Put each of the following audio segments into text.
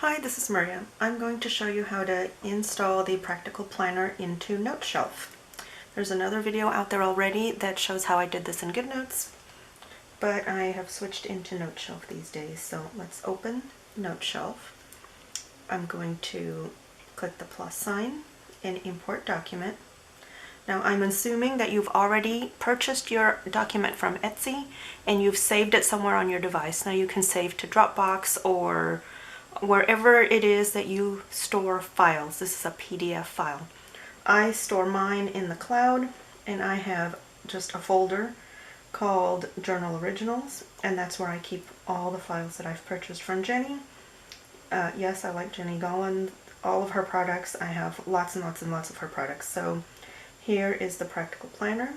Hi, this is Maria. I'm going to show you how to install the Practical Planner into Noteshelf. There's another video out there already that shows how I did this in GoodNotes, but I have switched into Noteshelf these days. So let's open Noteshelf. I'm going to click the plus sign and import document. Now I'm assuming that you've already purchased your document from Etsy and you've saved it somewhere on your device. Now you can save to Dropbox or wherever it is that you store files. This is a PDF file. I store mine in the cloud, and I have just a folder called Journal Originals, and that's where I keep all the files that I've purchased from Jenny. Yes, I like Jenny Gollan. All of her products. I have lots and lots and lots of her products. So here is the Practical Planner.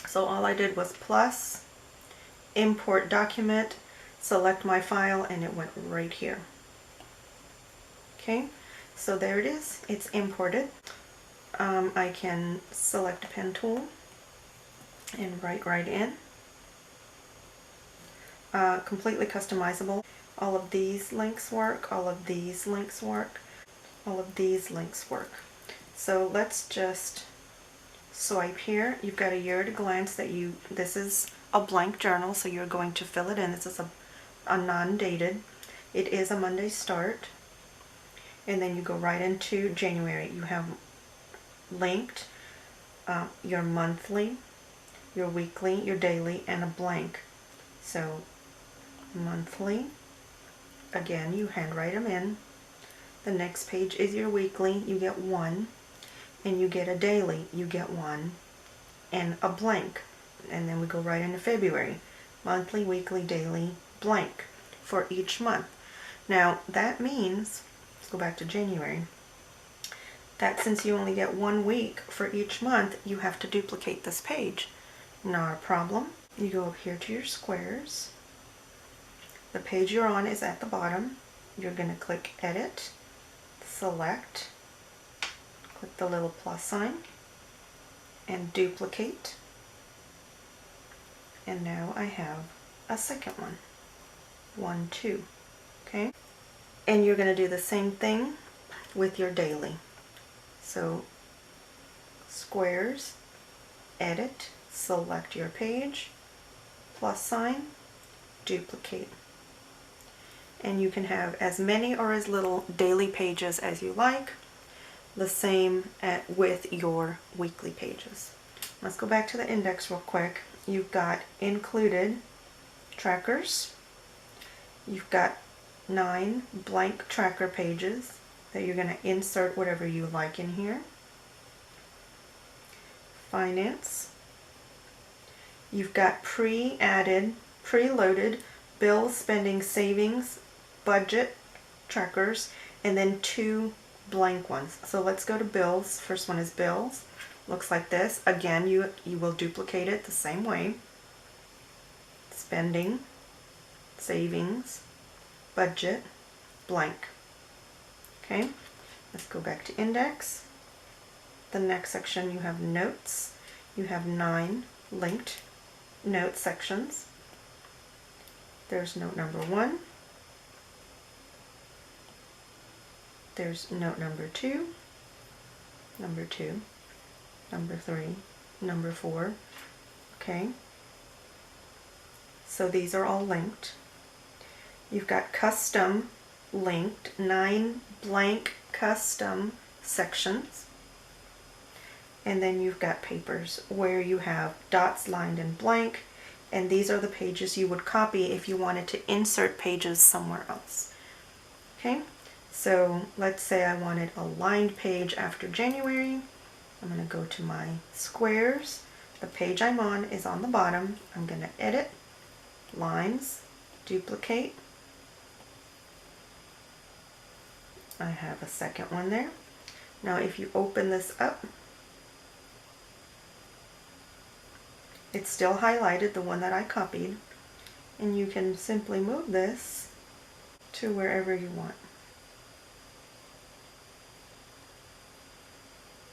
So all I did was plus, import document, select my file, and it went right here. Okay, so there it is. It's imported. I can select a pen tool and write right in. Completely customizable. All of these links work. All of these links work. All of these links work. So let's just swipe here. You've got a year at a glance that this is a blank journal, so you're going to fill it in. This is a non-dated. It is a Monday start. And then you go right into January. You have linked your monthly, your weekly, your daily, and a blank. So monthly, again, you handwrite them in. The next page is your weekly, you get one, and you get a daily, you get one, and a blank. And then we go right into February. Monthly, weekly, daily, blank for each month. Now that means, let's go back to January, that since you only get 1 week for each month, you have to duplicate this page. Not a problem. You go up here to your squares. The page you're on is at the bottom. You're going to click Edit, select, click the little plus sign, and duplicate. And now I have a second one. 1, 2. Okay? And you're going to do the same thing with your daily. So squares, edit, select your page, plus sign, duplicate. And you can have as many or as little daily pages as you like. The same with your weekly pages. Let's go back to the index real quick. You've got included trackers. You've got 9 blank tracker pages that you're going to insert whatever you like in here. Finance. You've got pre-added, preloaded bills, spending, savings, budget trackers, and then 2 blank ones. So let's go to bills. First one is bills. Looks like this. Again, you will duplicate it the same way. Spending, savings, budget, blank. Okay, let's go back to index. The next section, you have notes. You have 9 linked note sections. There's note number 1. There's note number 2, number 2, number 3, number 4. Okay, so these are all linked. You've got custom linked, 9 blank custom sections. And then you've got papers where you have dots lined in blank, and these are the pages you would copy if you wanted to insert pages somewhere else. Okay, so let's say I wanted a lined page after January. I'm going to go to my squares. The page I'm on is on the bottom. I'm going to edit, lines, duplicate. I have a second one there. Now if you open this up, it's still highlighted, the one that I copied, and you can simply move this to wherever you want.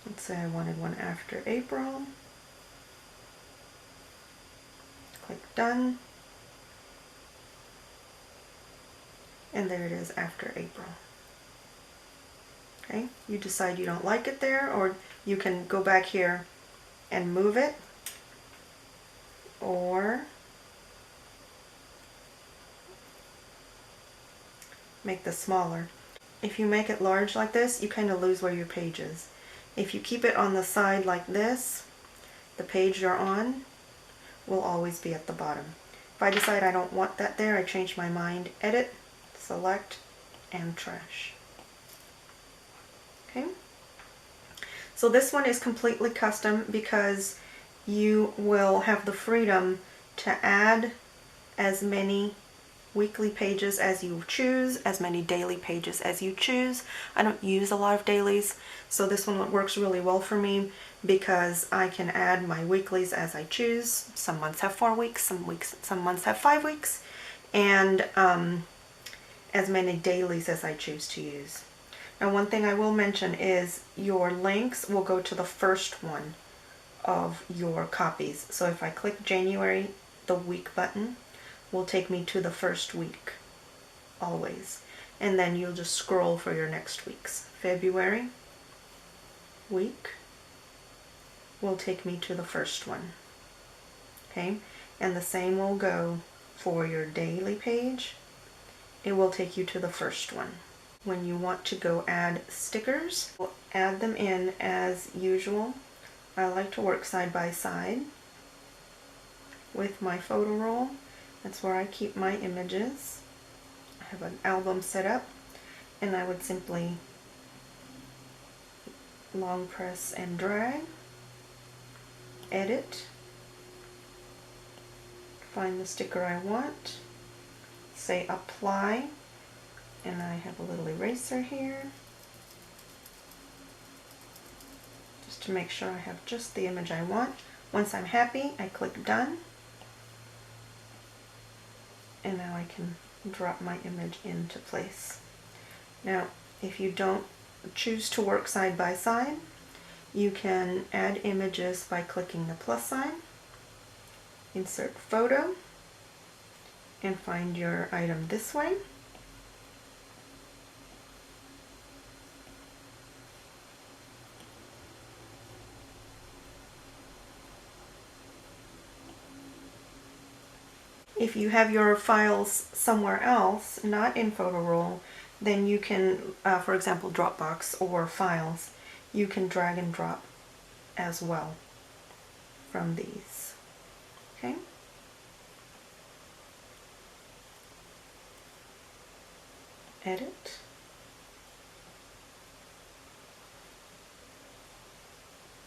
Let's say I wanted one after April. Click Done. And there it is after April. Okay, you decide you don't like it there, or you can go back here and move it, or make this smaller. If you make it large like this, you kind of lose where your page is. If you keep it on the side like this, the page you're on will always be at the bottom. If I decide I don't want that there, I change my mind, edit, select, and trash. Okay? So this one is completely custom because you will have the freedom to add as many weekly pages as you choose, as many daily pages as you choose. I don't use a lot of dailies, so this one works really well for me because I can add my weeklies as I choose. Some months have 4 weeks, some months have 5 weeks, and as many dailies as I choose to use. Now, one thing I will mention is your links will go to the first one of your copies. So if I click January, the week button will take me to the first week, always. And then you'll just scroll for your next weeks. February week will take me to the first one. Okay, and the same will go for your daily page. It will take you to the first one. When you want to go add stickers, we'll add them in as usual. I like to work side by side with my photo roll. That's where I keep my images. I have an album set up, and I would simply long press and drag, edit, find the sticker I want, say apply, and I have a little eraser here just to make sure I have just the image I want. Once I'm happy, I click done, and now I can drop my image into place. Now, if you don't choose to work side by side, you can add images by clicking the plus sign, insert photo, and find your item this way. If you have your files somewhere else, not in photo roll, then you can, for example, Dropbox or files, you can drag and drop as well from these. Okay? Edit.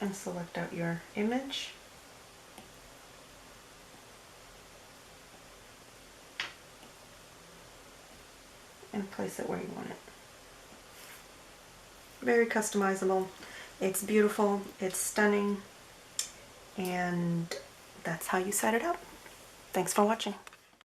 And select out your image. And place it where you want it. Very customizable. It's beautiful, it's stunning, and that's how you set it up. Thanks for watching.